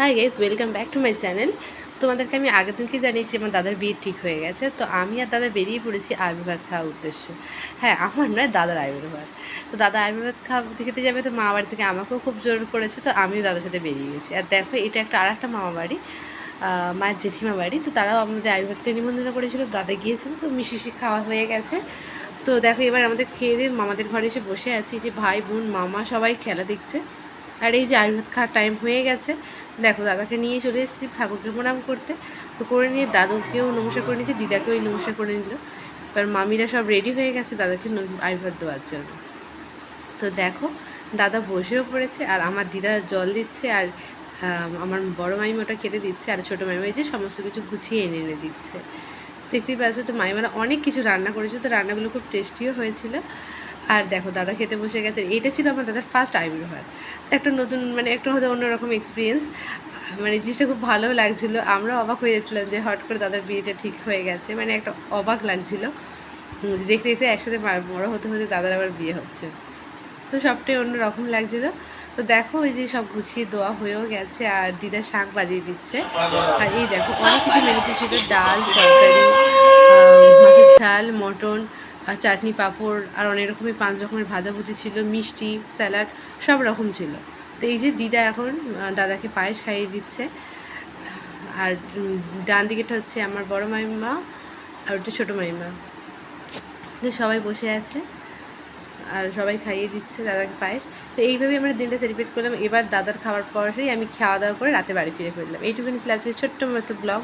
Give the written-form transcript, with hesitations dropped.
Hi guys, welcome back to my channel. তোমাদেরকে আমি আগের দিনকে জানিয়েছি আমার দাদার বিয়ে ঠিক হয়ে গেছে। তো আমি আর দাদা বেরিয়ে পড়েছি আইবুড়ো ভাত খাওয়ার উদ্দেশ্যে। হ্যাঁ, আমার নয়, দাদার আইবুড়ো ভাত। তো দাদা আইবুড়ো ভাত খেতে যাবে, তো মা বাড়ি থেকে আমাকেও খুব জোর করেছে, তো আমিও দাদার সাথে বেরিয়ে গেছি। আর দেখো, এটা একটা আরেকটা মামা বাড়ি, মায়ের জেঠিমা বাড়ি। তো তারাও আমাদের আইবুড়ো ভাতকে নিমন্ত্রণ করেছিল, দাদা গিয়েছিল, তো মিশিশি খাওয়া হয়ে গেছে। তো দেখো, এবার আমাদের খেয়ে দিয়ে মামাদের ঘরে এসে বসে আছি, যে ভাই বোন মামা সবাই খেলা দেখছে। আর এই যে আইবুড়ো ভাত খাওয়ার টাইম হয়ে গেছে, দেখো দাদাকে নিয়ে চলে এসেছি ঠাকুরকে প্রণাম করতে। তো করে নিয়ে দাদুকেও নমস্কার করে নিয়েছি, দিদাকেও নমস্কার করে নিল। এবার মামিরা সব রেডি হয়ে গেছে দাদাকে আইবুড়ো ভাত দেওয়ার জন্য। তো দেখো, দাদা বসেও পড়েছে, আর আমার দিদা জল দিচ্ছে, আর আমার বড় মাইমা ওটা খেতে দিচ্ছে, আর ছোটো মাইমা যে সমস্ত কিছু গুছিয়ে এনে এনে দিচ্ছে। দেখতেই পাচ্ছ, তো মাইমারা অনেক কিছু রান্না করেছে, তো রান্নাগুলো খুব টেস্টিও হয়েছিল। আর দেখো, দাদা খেতে বসে গেছে। এটা ছিল আমার দাদার ফার্স্ট আইবুড়ো ভাত। তো একটা নতুন, মানে একটু হয়তো অন্যরকম এক্সপিরিয়েন্স, মানে জিনিসটা খুব ভালো লাগছিলো। আমরা অবাক হয়ে যাচ্ছিলাম যে হট করে দাদার বিয়েটা ঠিক হয়ে গেছে, মানে একটা অবাক লাগছিলো। দেখতে দেখতে একসাথে বড় হতে হতে দাদার আবার বিয়ে হচ্ছে, তো সবটাই অন্যরকম লাগছিলো। তো দেখো, ওই যে সব গুছিয়ে দেওয়া হয়েও গেছে, আর দিদা শাক বাজিয়ে দিচ্ছে। আর এই দেখো, অনেক কিছু মেনুতে ছিল, ডাল, তরকারি, মাছের ঝাল, মটন, চাটনি, পাঁপড়, আর অনেক রকমের 5 রকমের ভাজাভুজি ছিল, মিষ্টি, স্যালাড, সব রকম ছিল। তো এই যে দিদা এখন দাদাকে পায়েস খাইয়ে দিচ্ছে। আর ডান দিকেটা হচ্ছে আমার বড় মাইমা, আর ওটা ছোটো মাইমা। তো সবাই বসে আছে, আর সবাই খাইয়ে দিচ্ছে দাদাকে পায়েস। তো এইভাবেই আমরা দিনটা সেলিব্রেট করলাম। এবার দাদার খাওয়ার পরেই আমি খাওয়া দাওয়া করে রাতে বাড়ি ফিরে ফেললাম। এইটুকুনি ছিল আজকে ছোট্ট মতো ব্লগ।